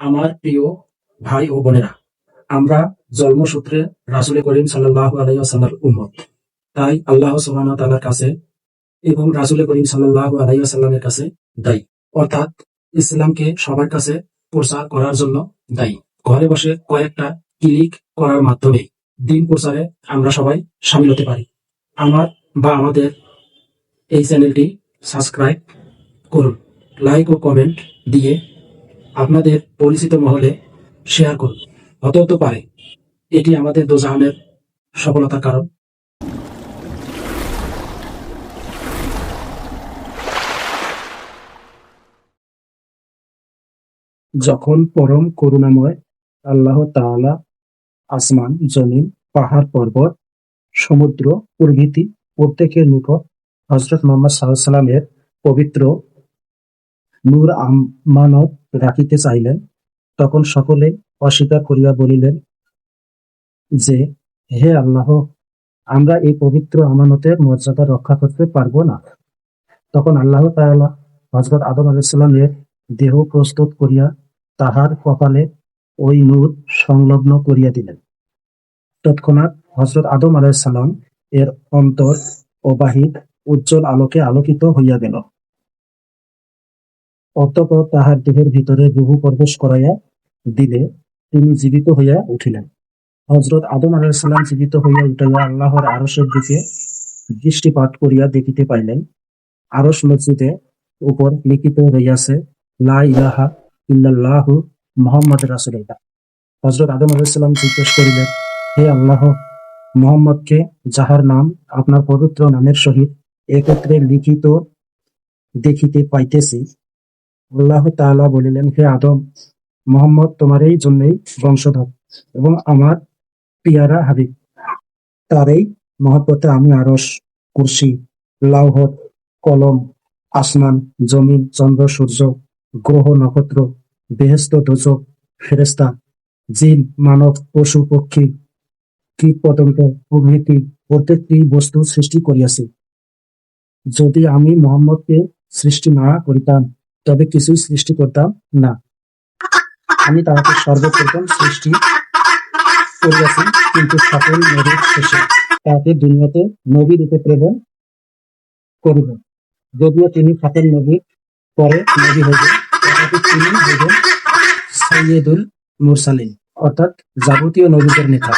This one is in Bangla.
আমার প্রিয় ভাই ও বোনেরা, আমরা জন্মসূত্রে রাসূল করিম সাল্লাল্লাহু আলাইহি ওয়াসাল্লামের উম্মত। তাই আল্লাহ সুবহানাহু ওয়া তাআলার কাছে এবং রাসূল করিম সাল্লাল্লাহু আলাইহি ওয়াসাল্লামের কাছে দায়ী, অর্থাৎ ইসলামকে সবার কাছে প্রচার করার জন্য দায়ী। ঘরে বসে কয়েকটা ক্লিক করার মাধ্যমে দিন প্রচারে আমরা সবাই শামিল হতে পারি। আমাদের এই চ্যানেলটি সাবস্ক্রাইব করুন, লাইক ও কমেন্ট দিয়ে আপনাদের পরিচিত মহলে শেয়ার করুন। হতে পারে এটি আমাদের দোজাহানের সফলতার কারণ। যখন পরম করুণাময় আল্লাহ তাআলা আসমান, জমিন, পাহাড়, পর্বত, সমুদ্র প্রভৃতি প্রত্যেকের নিকট হযরত মুহাম্মদ সাল্লাল্লাহু আলাইহি ওয়াসাল্লামের পবিত্র নূর আমানত রাখিতে চাইলেন, তখন সকলে অস্বীকার করিয়া বলিলেন যে, হে আল্লাহ, আমরা এই পবিত্র আমানতের মর্যাদা রক্ষা করতে পারব না। তখন আল্লাহ তাআলা হযরত আদম আলাইহিস সালামের দেহ প্রস্তুত করিয়া তাহার কপালে ওই নূর সংলগ্ন করিয়া দিলেন। তৎক্ষণাৎ হযরত আদম আলাইহিস সালাম এর অন্তর ও বাহির উজ্জ্বল আলোকে আলোকিত হইয়া গেল। অতঃপর তাহার দেহের ভিতরে রূহ প্রবেশ করাইয়া দিলে তিনি জীবিত হইয়া উঠিলেন। হযরত আদম আলাইহিস সালাম জীবিত হইয়া উঠিয়া আল্লাহর আরশের দিকে দৃষ্টিপাত করিয়া দেখিতে পাইলেন, আরশ মসজিদে উপর লিখিত রহিয়াছে, লা ইলাহা ইল্লাল্লাহু মুহাম্মাদুর রাসূলুল্লাহ। হযরত আদম আলাইহিস সালাম জিজ্ঞেস করিলেন, হে আল্লাহ, মুহাম্মদকে, যাহার নাম আপনার পবিত্র নামের সহিত একত্রে লিখিত দেখিতে পাইতেছি। আল্লাহ তাআলা বলিলেন, হে আদম, মুহাম্মদ তোমারই জন্যই বংশধর এবং আমার পিয়ারা হাবিব। তারই মহব্বতে আমি আরশ, কুরসি, লৌহ, কলম, আসমান, জমিন, চন্দ্র, সূর্য, গ্রহ, নক্ষত্র, বেহেশত, দোজখ, ফেরেশতা, জিন, মানব, পশু, পক্ষী, কীট পতঙ্গ প্রভৃতি প্রত্যেকটি বস্তু সৃষ্টি করিয়াছি। যদি আমি মুহাম্মদকে সৃষ্টি না করিতাম তবে কিছুই সৃষ্টি করতাম না। আমি তাহাকে সর্বপ্রথম সৃষ্টি করিয়াছি, কিন্তু সকল নবীর শেষে তাহাকে দুনিয়াতে নবী রূপে প্রেরণ করিব। যদিও তিনি খাতেম নবীর পরে নবী হইবেন, তথাপি তিনি হইবেন সাইয়্যিদুল মুরসালিন, অর্থাৎ যাবতীয় নবীদের নেতা।